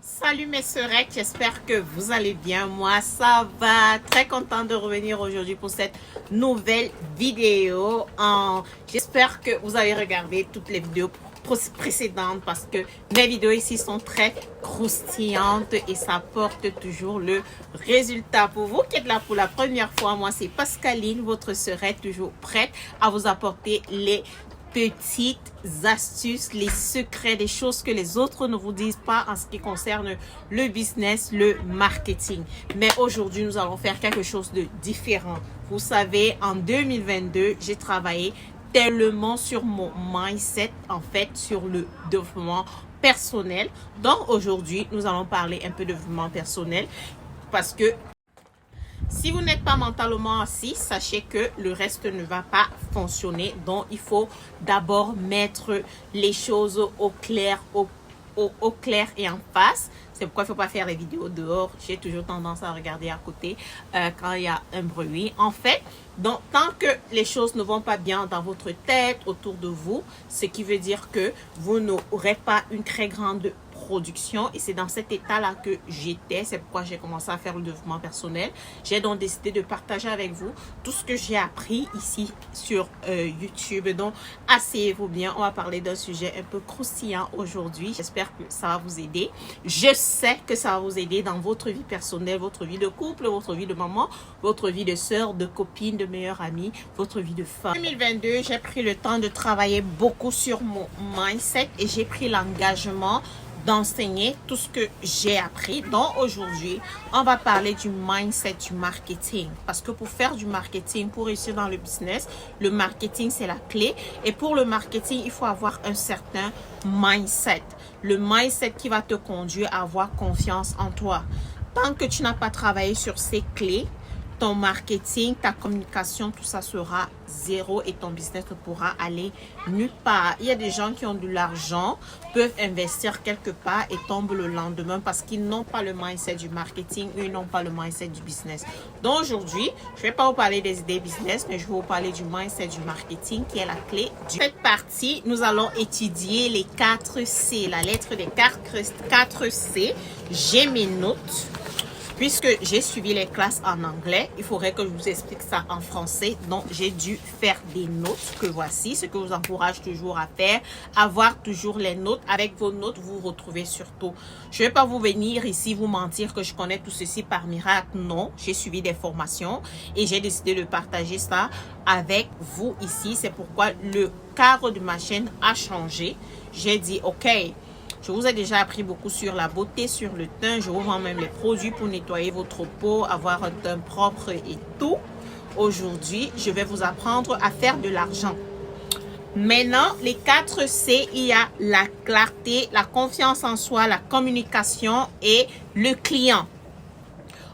Salut mes sœurettes, j'espère que vous allez bien. Moi, ça va. Très content de revenir aujourd'hui pour cette nouvelle vidéo. J'espère que vous avez regardé toutes les vidéos précédentes parce que mes vidéos ici sont très croustillantes et ça porte toujours le résultat. Pour vous qui êtes là pour la première fois, moi c'est Pascaline, votre sœurette, toujours prête à vous apporter les petites astuces, les secrets, des choses que les autres ne vous disent pas en ce qui concerne le business, le marketing. Mais aujourd'hui, nous allons faire quelque chose de différent. Vous savez, en 2022, j'ai travaillé tellement sur mon mindset, en fait, sur le développement personnel. Donc aujourd'hui, nous allons parler un peu de développement personnel parce que si vous n'êtes pas mentalement assis, sachez que le reste ne va pas fonctionner. Donc, il faut d'abord mettre les choses au clair, au clair et en face. C'est pourquoi il ne faut pas faire les vidéos dehors. J'ai toujours tendance à regarder à côté quand il y a un bruit. En fait, donc, tant que les choses ne vont pas bien dans votre tête, autour de vous, ce qui veut dire que vous n'aurez pas une très grande production, et c'est dans cet état-là que j'étais. C'est pourquoi j'ai commencé à faire le développement personnel. J'ai donc décidé de partager avec vous tout ce que j'ai appris ici sur YouTube. Donc, asseyez-vous bien. On va parler d'un sujet un peu croustillant aujourd'hui. J'espère que ça va vous aider. Je sais que ça va vous aider dans votre vie personnelle, votre vie de couple, votre vie de maman, votre vie de sœur, de copine, de meilleure amie, votre vie de femme. En 2022, j'ai pris le temps de travailler beaucoup sur mon mindset et j'ai pris l'engagement d'enseigner tout ce que j'ai appris. Donc aujourd'hui, on va parler du mindset du marketing. Parce que pour faire du marketing, pour réussir dans le business, le marketing c'est la clé. Et pour le marketing, il faut avoir un certain mindset. Le mindset qui va te conduire à avoir confiance en toi. Tant que tu n'as pas travaillé sur ces clés, ton marketing, ta communication, tout ça sera zéro et ton business ne pourra aller nulle part. Il y a des gens qui ont de l'argent, peuvent investir quelque part et tombent le lendemain parce qu'ils n'ont pas le mindset du marketing, ils n'ont pas le mindset du business. Donc aujourd'hui, je ne vais pas vous parler des idées business, mais je vais vous parler du mindset du marketing qui est la clé. Cette partie, nous allons étudier les 4 C, la lettre des 4 C. J'ai mes notes. Puisque j'ai suivi les classes en anglais, il faudrait que je vous explique ça en français. Donc, j'ai dû faire des notes que voici, ce que je vous encourage toujours à faire. Avoir toujours les notes. Avec vos notes, vous vous retrouvez surtout. Je ne vais pas vous venir ici vous mentir que je connais tout ceci par miracle. Non, j'ai suivi des formations et j'ai décidé de partager ça avec vous ici. C'est pourquoi le cadre de ma chaîne a changé. J'ai dit, OK. Je vous ai déjà appris beaucoup sur la beauté, sur le teint. Je vous vends même les produits pour nettoyer votre peau, avoir un teint propre et tout. Aujourd'hui, je vais vous apprendre à faire de l'argent. Maintenant, les 4 C, il y a la clarté, la confiance en soi, la communication et le client.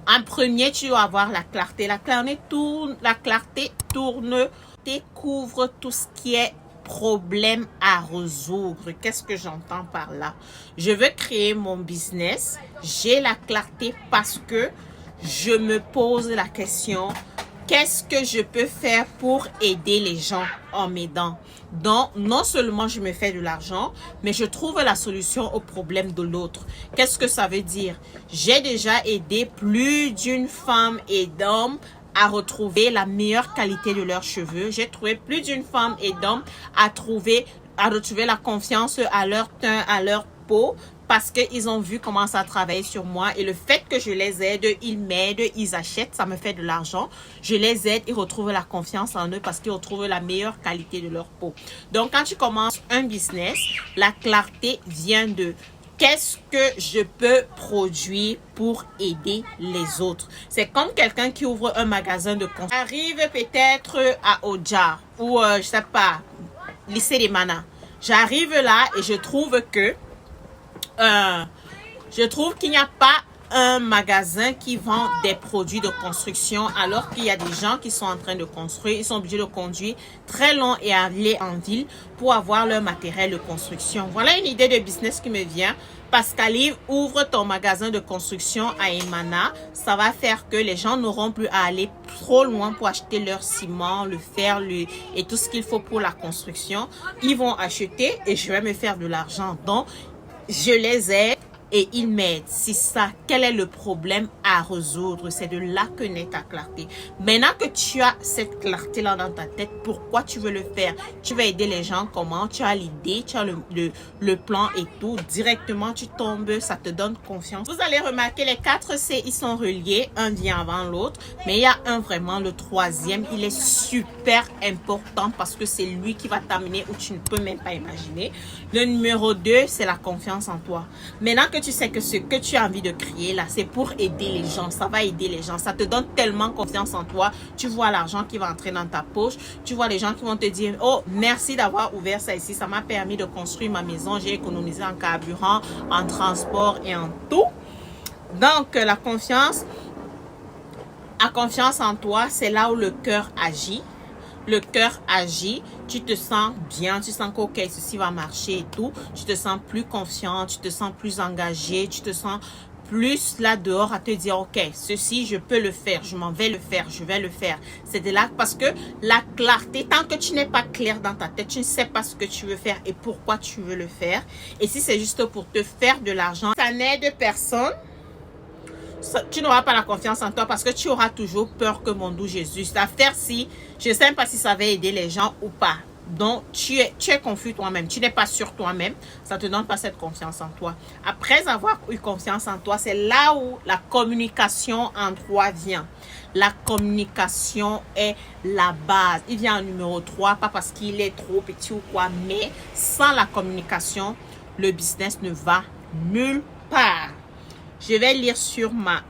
En premier, tu dois avoir la clarté. La clarté découvre tout ce qui est problème à résoudre. Qu'est-ce que j'entends par là? Je veux créer mon business. J'ai la clarté parce que je me pose la question, qu'est-ce que je peux faire pour aider les gens en m'aidant? Donc, non seulement je me fais de l'argent, mais je trouve la solution au problème de l'autre. Qu'est-ce que ça veut dire? J'ai déjà aidé plus d'une femme et d'homme à retrouver la meilleure qualité de leurs cheveux. J'ai trouvé plus d'une femme et d'homme à retrouver la confiance à leur teint, à leur peau, parce qu'ils ont vu comment ça travaille sur moi. Et le fait que je les aide, ils m'aident, ils achètent, ça me fait de l'argent. Je les aide, ils retrouvent la confiance en eux parce qu'ils retrouvent la meilleure qualité de leur peau. Donc, quand tu commences un business, la clarté vient de qu'est-ce que je peux produire pour aider les autres? C'est comme quelqu'un qui ouvre un magasin de construction. Arrive peut-être à Ojar ou je sais pas, lycée des Manas. J'arrive là et je trouve qu'il n'y a pas un magasin qui vend des produits de construction alors qu'il y a des gens qui sont en train de construire. Ils sont obligés de conduire très long et aller en ville pour avoir leur matériel de construction. Voilà une idée de business qui me vient. Pascaline, ouvre ton magasin de construction à Emana. Ça va faire que les gens n'auront plus à aller trop loin pour acheter leur ciment, le fer et tout ce qu'il faut pour la construction. Ils vont acheter et je vais me faire de l'argent. Donc, je les aide et il m'aide. C'est ça. Quel est le problème à résoudre? C'est de là que naît ta clarté. Maintenant que tu as cette clarté-là dans ta tête, pourquoi tu veux le faire? Tu veux aider les gens comment? Tu as l'idée, tu as le plan et tout. Directement, tu tombes, ça te donne confiance. Vous allez remarquer, les 4 C, ils sont reliés. Un vient avant l'autre. Mais il y a un vraiment, le troisième, il est super important parce que c'est lui qui va t'amener où tu ne peux même pas imaginer. Le numéro 2, c'est la confiance en toi. Maintenant que tu sais que ce que tu as envie de créer là, c'est pour aider les gens. Ça va aider les gens. Ça te donne tellement confiance en toi. Tu vois l'argent qui va entrer dans ta poche. Tu vois les gens qui vont te dire, oh, merci d'avoir ouvert ça ici. Ça m'a permis de construire ma maison. J'ai économisé en carburant, en transport et en tout. Donc, la confiance en toi, c'est là où le cœur agit. Le cœur agit, tu te sens bien, tu sens que ok, ceci va marcher et tout. Tu te sens plus confiant, tu te sens plus engagé, tu te sens plus là dehors à te dire ok, ceci je peux le faire, je m'en vais le faire, je vais le faire. C'est de là parce que la clarté, tant que tu n'es pas clair dans ta tête, tu ne sais pas ce que tu veux faire et pourquoi tu veux le faire. Et si c'est juste pour te faire de l'argent, ça n'aide personne. Tu n'auras pas la confiance en toi parce que tu auras toujours peur que mon doux Jésus. L'affaire si, je ne sais pas si ça va aider les gens ou pas. Donc, tu es confus toi-même. Tu n'es pas sûr toi-même. Ça ne te donne pas cette confiance en toi. Après avoir eu confiance en toi, c'est là où la communication en toi vient. La communication est la base. Il vient en numéro 3, pas parce qu'il est trop petit ou quoi, mais sans la communication, le business ne va nulle part. Je vais lire sur ma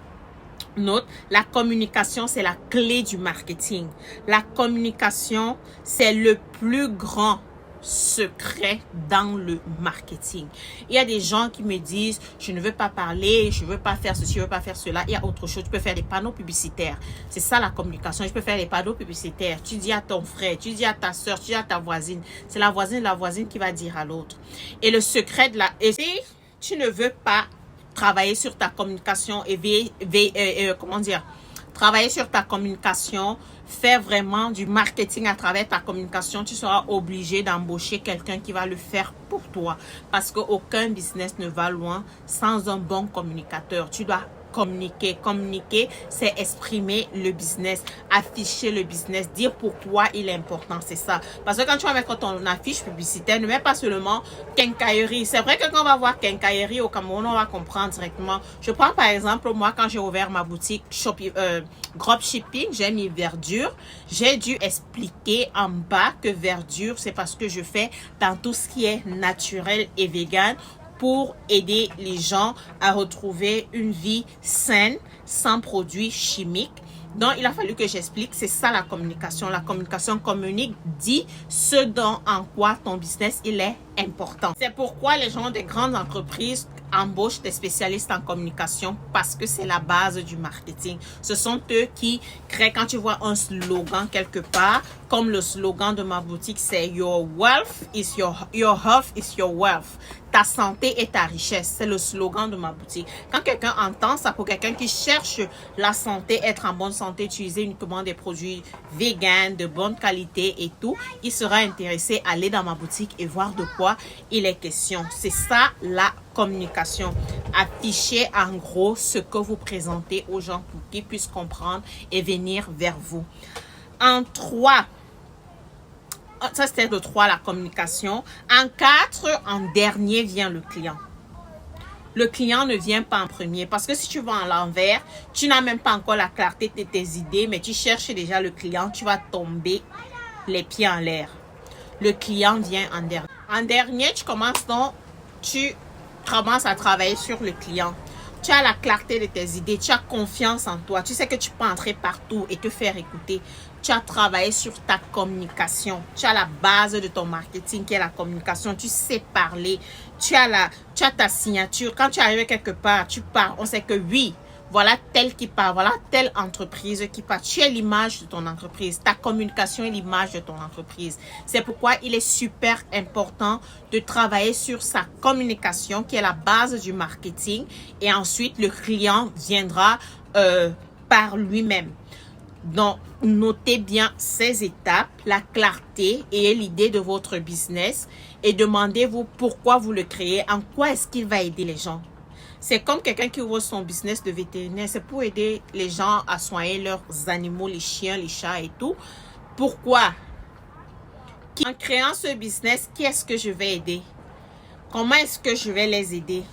note. La communication, c'est la clé du marketing. La communication, c'est le plus grand secret dans le marketing. Il y a des gens qui me disent, je ne veux pas parler, je ne veux pas faire ceci, je ne veux pas faire cela. Il y a autre chose. Tu peux faire des panneaux publicitaires. C'est ça la communication. Je peux faire des panneaux publicitaires. Tu dis à ton frère, tu dis à ta soeur, tu dis à ta voisine. C'est la voisine qui va dire à l'autre. Et le secret de la... Et si tu ne veux pas travailler sur ta communication et travailler sur ta communication, faire vraiment du marketing à travers ta communication, tu seras obligé d'embaucher quelqu'un qui va le faire pour toi. Parce qu'aucun business ne va loin sans un bon communicateur. Tu dois communiquer. Communiquer, c'est exprimer le business, afficher le business, dire pourquoi il est important, c'est ça. Parce que quand tu vas mettre ton affiche publicitaire, ne mets pas seulement quincaillerie. C'est vrai que quand on va voir quincaillerie au Cameroun, on va comprendre directement. Je prends par exemple, moi, quand j'ai ouvert ma boutique dropshipping, j'ai mis verdure. J'ai dû expliquer en bas que verdure, c'est parce que je fais dans tout ce qui est naturel et vegan, pour aider les gens à retrouver une vie saine, sans produits chimiques. Donc, il a fallu que j'explique, c'est ça la communication. La communication communique, dit ce dont en quoi ton business, il est important. C'est pourquoi les gens des grandes entreprises embauchent des spécialistes en communication parce que c'est la base du marketing. Ce sont eux qui créent, quand tu vois un slogan quelque part, comme le slogan de ma boutique, c'est Your wealth is your health is your wealth. Ta santé est ta richesse. C'est le slogan de ma boutique. Quand quelqu'un entend ça, pour quelqu'un qui cherche la santé, être en bonne santé, utiliser uniquement des produits vegan, de bonne qualité et tout, il sera intéressé à aller dans ma boutique et voir de quoi il est question. C'est ça la communication. Affichez en gros ce que vous présentez aux gens pour qu'ils puissent comprendre et venir vers vous. En 3, ça c'était le 3, la communication. En 4, en dernier vient le client. Le client ne vient pas en premier parce que si tu vas en l'envers, tu n'as même pas encore la clarté de tes idées, mais tu cherches déjà le client, tu vas tomber les pieds en l'air. Le client vient en dernier. En dernier, tu commences à travailler sur le client. Tu as la clarté de tes idées, tu as confiance en toi, tu sais que tu peux entrer partout et te faire écouter. Tu as travaillé sur ta communication, tu as la base de ton marketing qui est la communication, tu sais parler, tu as ta signature. Quand tu arrives quelque part, tu parles, on sait que oui, voilà tel qui parle, voilà telle entreprise qui parle. Tu es l'image de ton entreprise. Ta communication est l'image de ton entreprise. C'est pourquoi il est super important de travailler sur sa communication qui est la base du marketing. Et ensuite, le client viendra par lui-même. Donc, notez bien ces étapes, la clarté et l'idée de votre business et demandez-vous pourquoi vous le créez, en quoi est-ce qu'il va aider les gens. C'est comme quelqu'un qui ouvre son business de vétérinaire. C'est pour aider les gens à soigner leurs animaux, les chiens, les chats et tout. Pourquoi? En créant ce business, qui est-ce que je vais aider? Comment est-ce que je vais les aider?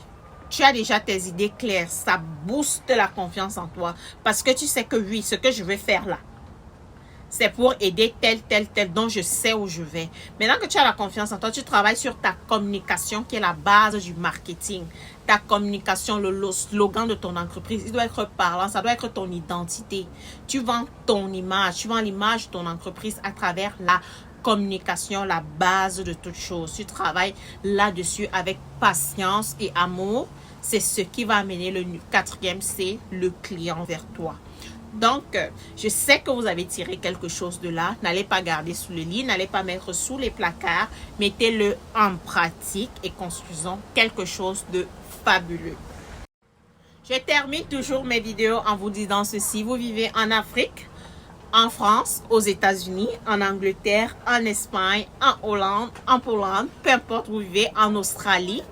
Tu as déjà tes idées claires. Ça booste la confiance en toi. Parce que tu sais que oui, ce que je vais faire là, c'est pour aider tel, dont je sais où je vais. Maintenant que tu as la confiance en toi, tu travailles sur ta communication qui est la base du marketing. Ta communication, le slogan de ton entreprise, il doit être parlant, ça doit être ton identité. Tu vends ton image, tu vends l'image de ton entreprise à travers la communication, la base de toute chose. Tu travailles là-dessus avec patience et amour. C'est ce qui va amener le quatrième, c'est le client vers toi. Donc, je sais que vous avez tiré quelque chose de là. N'allez pas garder sous le lit, n'allez pas mettre sous les placards. Mettez-le en pratique et construisons quelque chose de fabuleux. Je termine toujours mes vidéos en vous disant ceci. Vous vivez en Afrique, en France, aux États-Unis, en Angleterre, en Espagne, en Hollande, en Pologne, peu importe où vous vivez, en Australie.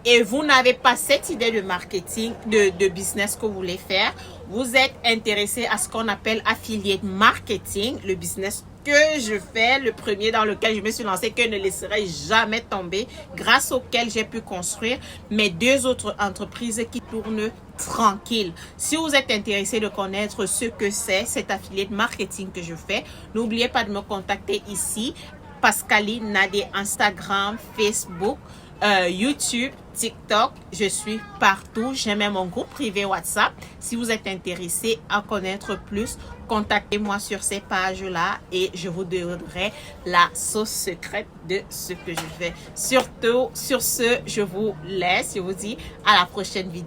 Et vous n'avez pas cette idée de marketing, de business que vous voulez faire. Vous êtes intéressé à ce qu'on appelle affiliate marketing, le business que je fais, le premier dans lequel je me suis lancée, que je ne laisserai jamais tomber, grâce auquel j'ai pu construire mes 2 autres entreprises qui tournent tranquille. Si vous êtes intéressé de connaître ce que c'est, cet affiliate marketing que je fais, n'oubliez pas de me contacter ici. Pascaline Nadé, Instagram, Facebook, YouTube, TikTok, je suis partout. J'ai même mon groupe privé WhatsApp. Si vous êtes intéressé à connaître plus, contactez-moi sur ces pages-là et je vous donnerai la sauce secrète de ce que je fais. Surtout, sur ce, je vous laisse. Je vous dis à la prochaine vidéo.